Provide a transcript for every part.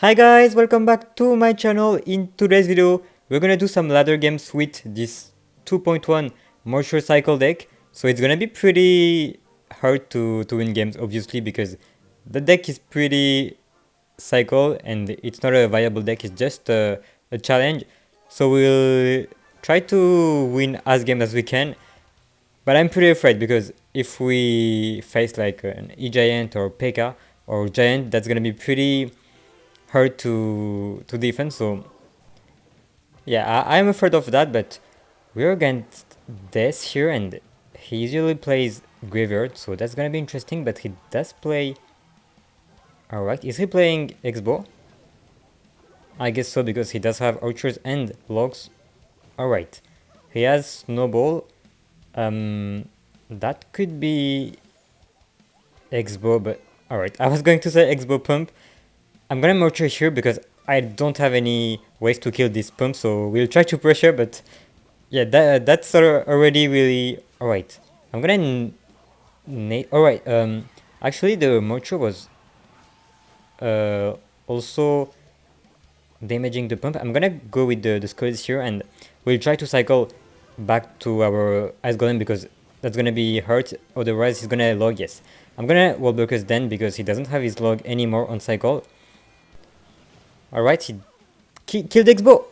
Hi guys, welcome back to my channel. In today's video, we're gonna do some ladder games with this 2.1 Moisture Cycle deck. So it's gonna be pretty hard to win games, obviously, because the deck is pretty cycle and it's not a viable deck, it's just a challenge. So we'll try to win as game as we can. But I'm pretty afraid because if we face like an E-Giant or P.E.K.K.A or Giant, that's gonna be pretty hard to defend. So yeah, I'm afraid of that. But we're against Death here, and he usually plays Graveyard, so that's gonna be interesting. But he does play. Alright, is he playing X-Bow? I guess so, because he does have Archers and Logs. Alright, he has Snowball. That could be X-Bow, but alright, I was going to say X-Bow Pump. I'm gonna Mortar here because I don't have any ways to kill this pump, so we'll try to pressure, but yeah, that's already really... Alright, I'm gonna... Alright, actually the Mortar was also damaging the pump. I'm gonna go with the Skulls here, and we'll try to cycle back to our Ice Golem because that's gonna be hurt, otherwise he's gonna log. Yes, I'm gonna Wall Breakers then because he doesn't have his log anymore on cycle. Alright, he killed X-Bow!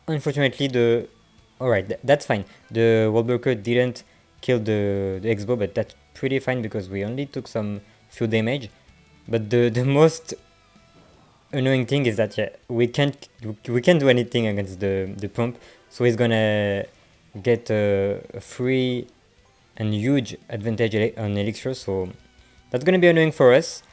Unfortunately the... Alright, that's fine. The Wall Breaker didn't kill the X-Bow, but that's pretty fine because we only took some few damage. But the most annoying thing is that, yeah, we can't do anything against the pump, so he's gonna get a free and huge advantage on Elixir, so that's gonna be annoying for us.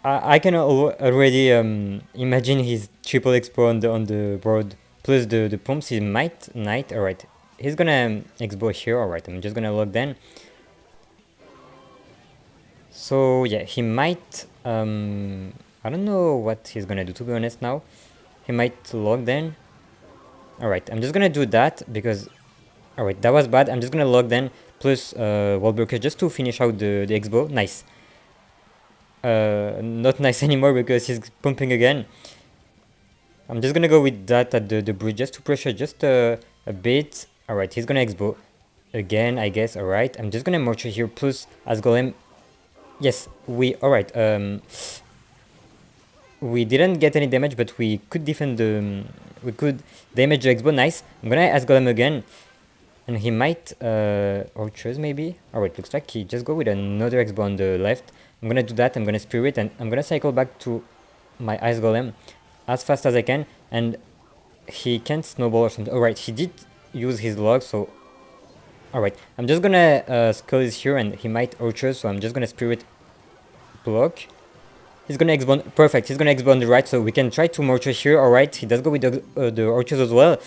I can already imagine his triple expo on the board plus the pumps. He might knight. Alright, he's gonna expo here. Alright, I'm just gonna log then. So yeah, he might I don't know what he's gonna do, to be honest. Now he might log then. Alright, I'm just gonna do that because... Alright, that was bad. I'm just gonna log then plus Wall Breaker just to finish out the expo. Nice. Not nice anymore because he's pumping again. I'm just gonna go with that at the bridge just to pressure just a bit. Alright, he's gonna expo again, I guess. Alright, I'm just gonna Mortar here plus as Golem. Yes, alright, we didn't get any damage, but we could defend the... we could damage the expo. Nice. I'm gonna ask Golem again, and he might Archers maybe. Alright, looks like he just go with another expo on the left. I'm gonna do that. I'm gonna Spirit, and I'm gonna cycle back to my Ice Golem as fast as I can, and he can't Snowball or something. Alright, he did use his log, so... Alright, I'm just gonna Skulls here, and he might Archers, so I'm just gonna Spirit block. He's gonna X-Bond. Perfect, he's gonna X-Bond on the right, so we can try to Mortar here. Alright, he does go with the Archers as well.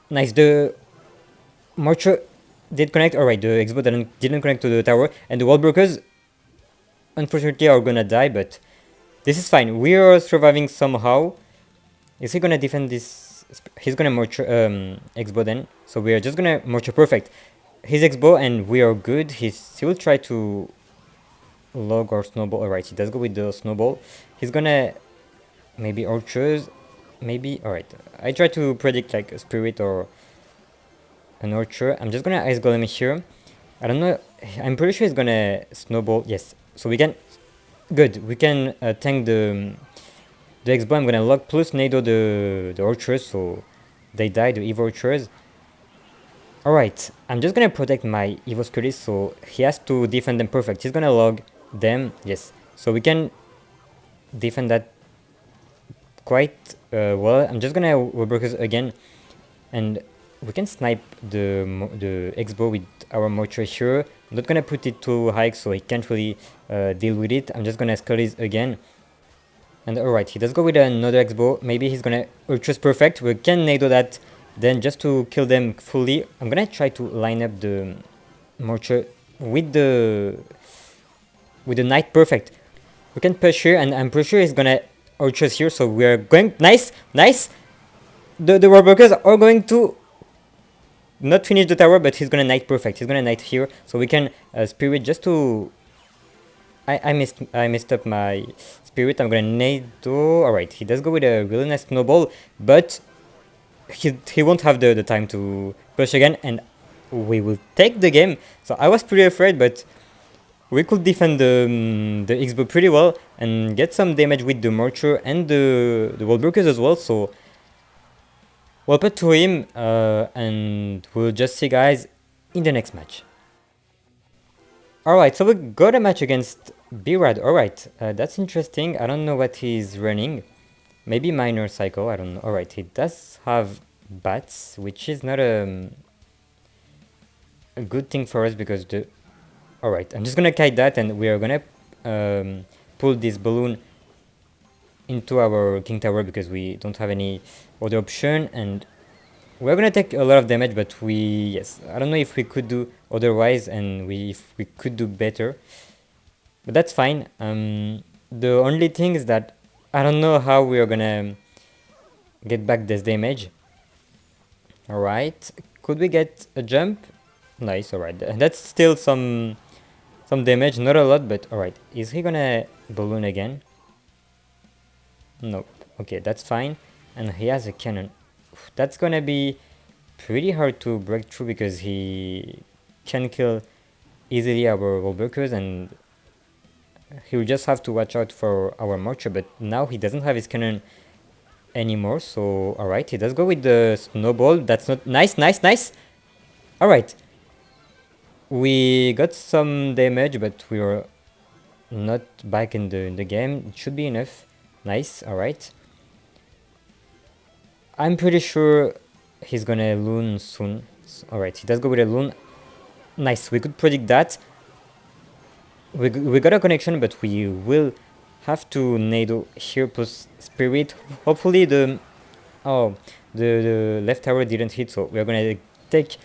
Nice, the Mortar did connect. Alright, the X-Bond didn't connect to the tower, and the Wall Breakers unfortunately are gonna die, but this is fine. We are surviving somehow. Is he gonna defend this? He's gonna Mortar X-Bow then, so we are just gonna Mortar. Perfect. His X-Bow, and we are good. He will try to log or Snowball. Alright, he does go with the Snowball. He's gonna maybe Archers, maybe. Alright, I try to predict like a Spirit or an Archer. I'm just gonna Ice Golem here. I don't know, I'm pretty sure he's gonna Snowball. Yes, so we can... Good, we can tank the X-Bow. I'm gonna log plus Nado the Archers, so they die, the Evo Archers. Alright, I'm just gonna protect my Evo Skullies, so he has to defend them. Perfect, he's gonna log them. Yes, so we can defend that quite well. I'm just gonna Wallbreakers again, and we can snipe the X-Bow with our Mortar here. I'm not gonna put it too high so he can't really deal with it. I'm just gonna Skullies again. And alright, he does go with another X-Bow. Maybe he's gonna Ultras. Perfect. We can Nado that then just to kill them fully. I'm gonna try to line up the Mortar with the Knight. Perfect. We can push here, and I'm pretty sure he's gonna Ultras here, so we're going... Nice! Nice! The Wallbreakers are going to not finish the tower, but he's gonna Knight. Perfect. He's gonna Knight here, so we can Spirit just to I messed up my spirit. I'm gonna Nado. Alright, he does go with a really nice snowball, but he won't have the time to push again, and we will take the game. So I was pretty afraid, but we could defend the X-Bow pretty well and get some damage with the Mortar and the Wall Breakers as well. So we'll put to him, and we'll just see guys in the next match. Alright, so we got a match against B-Rad. Alright, that's interesting. I don't know what he's running. Maybe Minor Cycle, I don't know. Alright, he does have bats, which is not a good thing for us because the... Alright, I'm just gonna kite that and we are gonna pull this balloon into our King Tower because we don't have any other option, and we're gonna take a lot of damage, but yes, I don't know if we could do otherwise, and if we could do better, but that's fine. The only thing is that I don't know how we are gonna get back this damage. Alright, could we get a jump? Nice, alright, that's still some damage, not a lot, but alright. Is he gonna balloon again? Nope. Okay, that's fine. And he has a cannon. That's gonna be pretty hard to break through because he can kill easily our wall breakers, and he'll just have to watch out for our Mortar, but now he doesn't have his cannon anymore, so alright, he does go with the snowball. That's not nice, nice, nice. Alright, we got some damage, but we are not back in the game. It should be enough. Nice. Alright, I'm pretty sure he's gonna loon soon. Alright, he does go with a loon. Nice, we could predict that. We got a connection, but we will have to Nado here plus Spirit. Hopefully the left tower didn't hit, so we're gonna take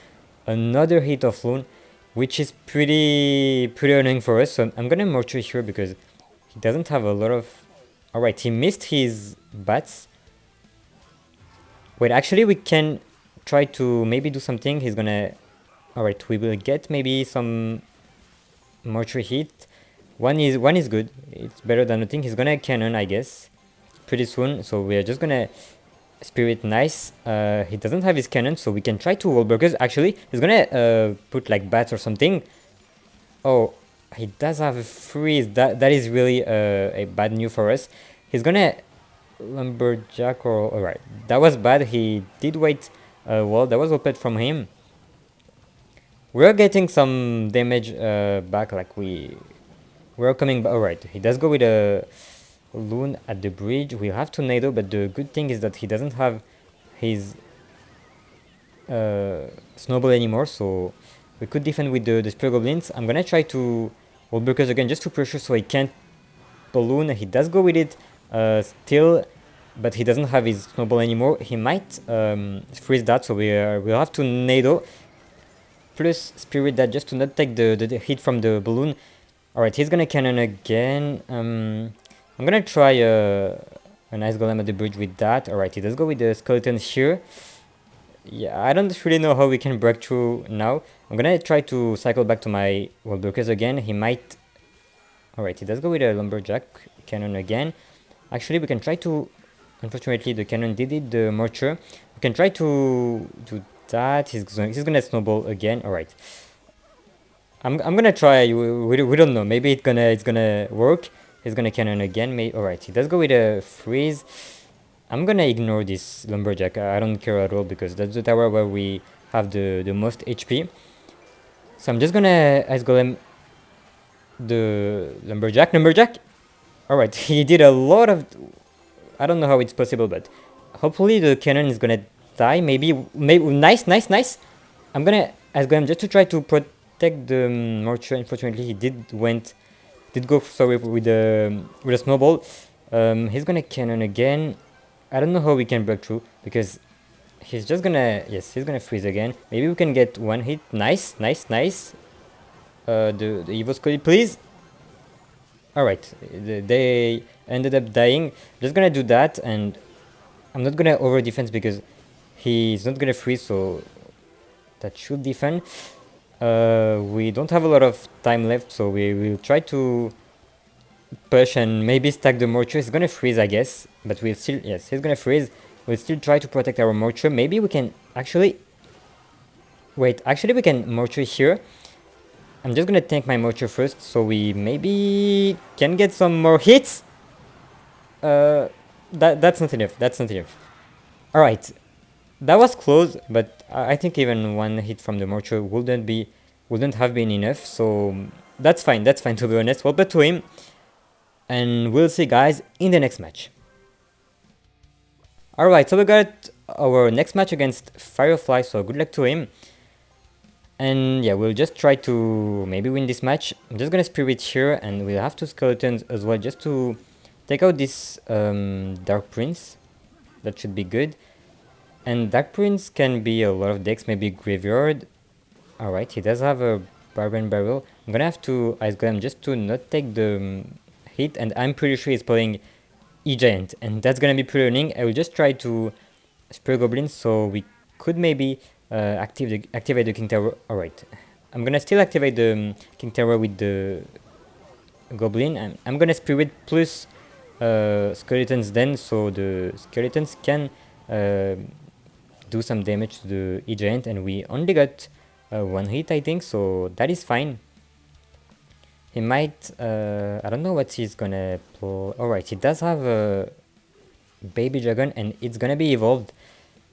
another hit of loon, which is pretty annoying for us. So I'm gonna Mortar here because he doesn't have a lot of... Alright, he missed his bats. Wait, actually we can try to maybe do something. He's gonna... Alright, we will get maybe some Mortar hit. One is good. It's better than nothing. He's gonna cannon, I guess, pretty soon. So we are just gonna Spirit. Nice. He doesn't have his cannon, so we can try to wall breakers. Actually, he's gonna put like bats or something. Oh, he does have a freeze. That is really a bad news for us. He's gonna lumberjack or... Alright, that was bad. He did wait a wall. That was OP from him. We're getting some damage back, like we're coming back. Alright, he does go with a loon at the bridge. We have to Nado, but the good thing is that he doesn't have his snowball anymore, so we could defend with the Spear Goblins. I'm gonna try to wall breakers again just to pressure so he can't balloon. He does go with it still, but he doesn't have his snowball anymore. He might freeze that, so we'll have to Nado plus Spirit that just to not take the hit from the balloon. Alright, he's gonna cannon again. I'm gonna try a nice golem at the bridge with that. Alright, he does go with the skeleton here. Yeah, I don't really know how we can break through now. I'm gonna try to cycle back to my wall breakers again. He might... Alright, he does go with a lumberjack cannon again. Actually, we can try to... Unfortunately, the cannon did it, the Mortar. We can try to do that. He's gonna snowball again. Alright. I'm gonna try. We don't know. Maybe it's gonna work. He's gonna cannon again. Alright, he does go with a freeze. I'm gonna ignore this lumberjack. I don't care at all because that's the tower where we have the most HP. So I'm just gonna ice golem the lumberjack. Alright, he did a lot of... I don't know how it's possible, but hopefully the cannon is gonna die. Maybe nice. I'm gonna ice golem just to try to protect the Mortar. Unfortunately, he did go sorry with a snowball. He's gonna cannon again. I don't know how we can break through because he's just gonna... Yes, he's gonna freeze again. Maybe we can get one hit. Nice. The Evo Scully, please. Alright, they ended up dying. Just gonna do that, and I'm not gonna over defense because he's not gonna freeze, so that should defend. We don't have a lot of time left, so we will try to push and maybe stack the mortar. He's gonna freeze, I guess, but we'll still, yes, he's gonna freeze. We'll still try to protect our mortar. Maybe we can actually, wait, actually we can mortar here. I'm just gonna tank my mortar first, so we maybe can get some more hits. That's not enough, that's not enough. Alright, that was close, but I think even one hit from the mortar wouldn't have been enough, so that's fine to be honest. We'll bet to him, and we'll see guys in the next match. Alright, so we got our next match against Firefly, so good luck to him. And yeah, we'll just try to maybe win this match. I'm just gonna spirit here, and we'll have two skeletons as well just to take out this Dark Prince. That should be good. And Dark Prince can be a lot of decks, maybe Graveyard. Alright, he does have a Barbarian Barrel. I'm gonna have to Ice Golem just to not take the hit, and I'm pretty sure he's playing E-Giant, and that's gonna be pretty annoying. I will just try to Spear Goblins, so we could maybe activate the King Tower. Alright, I'm gonna still activate the King Tower with the Goblin. I'm gonna Spirit plus Skeletons then, so the Skeletons can do some damage to the E-Giant, and we only got one hit, I think, so that is fine. He might, I don't know what he's gonna play. Alright, he does have a Baby Dragon, and it's gonna be evolved.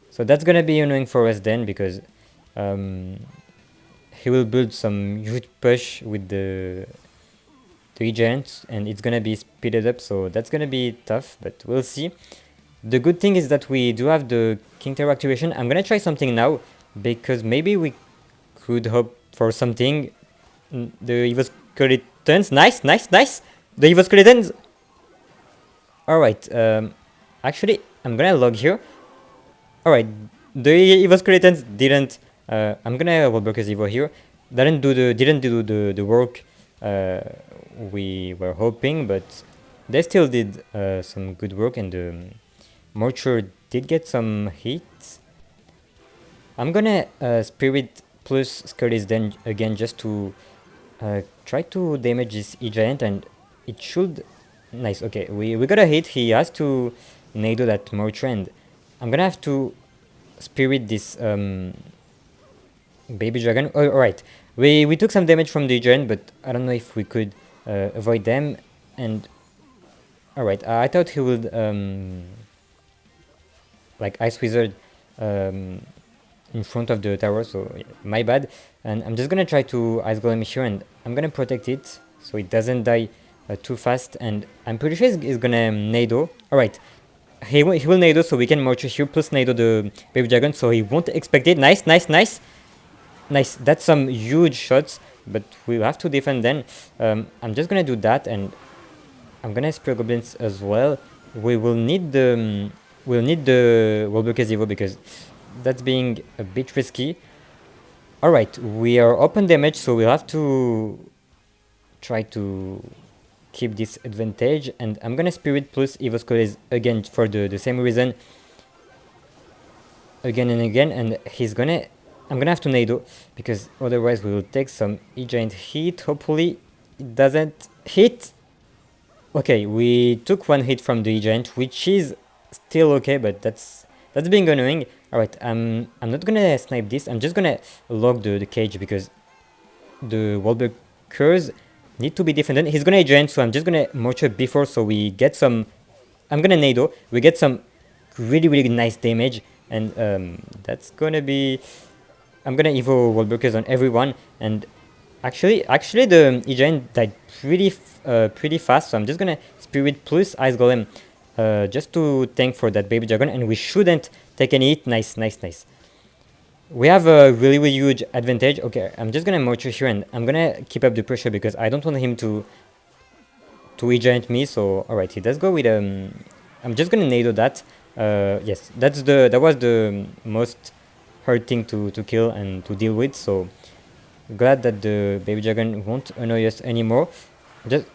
So that's gonna be annoying for us then, because he will build some huge push with the E-Giant, and it's gonna be speeded up, so that's gonna be tough, but we'll see. The good thing is that we do have the King Tower activation. I'm gonna try something now, because maybe we could hope for something. The Evo Skeletons, nice! The Evo Skeletons! Alright, actually, I'm gonna log here. Alright, the Evo Skeletons didn't, I'm gonna Wallbreaker's Evo here, didn't do the work we were hoping, but they still did some good work, and the Mortar did get some hits. I'm gonna Spirit plus Skeletons then again just to try to damage this E-Giant, and it should... Nice, okay, we got a hit. He has to Nado that Mortar, and I'm gonna have to Spirit this Baby Dragon. Oh, alright, we took some damage from the E-Giant, but I don't know if we could avoid them, and... Alright, I thought he would like Ice Wizard in front of the tower, so yeah, my bad. And I'm just gonna try to Ice Golem here, and I'm gonna protect it so it doesn't die too fast, and I'm pretty sure he's gonna Nado. Alright, he will Nado, so we can Mortar here, plus Nado the Baby Dragon, so he won't expect it. Nice, that's some huge shots, but we'll have to defend then. I'm just gonna do that, and I'm gonna Spear Goblins as well. We will need the Wallbreaker's Evo, because that's being a bit risky. Alright, we are open damage, so we'll have to try to keep this advantage, and I'm gonna Spirit plus Evo Skeletons again for the same reason. Again and again, and I'm gonna have to Nado, because otherwise we will take some E-Giant hit. Hopefully it doesn't hit. Okay, we took one hit from the E-Giant, which is still okay, but that's being annoying. Alright, I'm not gonna snipe this. I'm just gonna log the cage, because the Wallbreakers need to be defended. He's gonna E-Giant, so I'm just gonna Mortar before, so we get some... I'm gonna Nado. We get some really nice damage, and that's gonna be... I'm gonna Evo Wallbreakers on everyone, and actually the E-Giant died pretty fast, so I'm just gonna Spirit plus Ice Golem just to tank for that Baby Dragon, and we shouldn't take any hit. Nice. We have a really huge advantage. Okay, I'm just gonna Mortar here, and I'm gonna keep up the pressure, because I don't want him to E-Giant me. So alright, he does go with I'm just gonna Nado that. Yes, that was the most hard thing to kill and to deal with, so glad that the Baby Dragon won't annoy us anymore.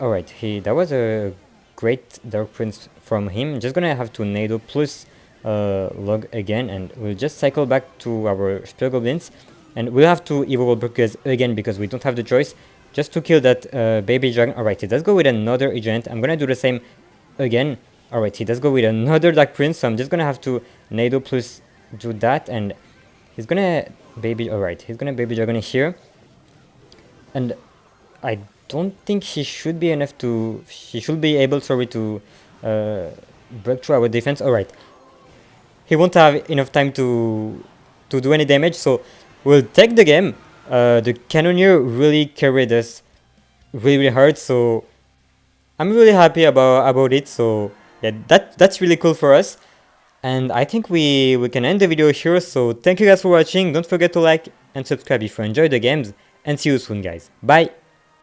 Alright, that was a great Dark Prince from him. Just gonna have to Nado plus log again, and we'll just cycle back to our Spear Goblins, and we'll have to Evo Wallbreakers again, because we don't have the choice. just to kill that baby dragon. Alright, he does go with another agent. I'm gonna do the same again. Alright, he does go with another Dark Prince, so I'm just gonna have to Nado plus do that, and he's gonna baby. Alright, he's gonna baby dragon here, and I don't think he should be enough to. He should be able, sorry, to break through our defense. Alright, he won't have enough time to do any damage, so we'll take the game. The Cannoneer really carried us really hard, so I'm really happy about it. So yeah, that's really cool for us. And I think we can end the video here. So thank you guys for watching. Don't forget to like and subscribe if you enjoyed the games, and see you soon, guys. Bye.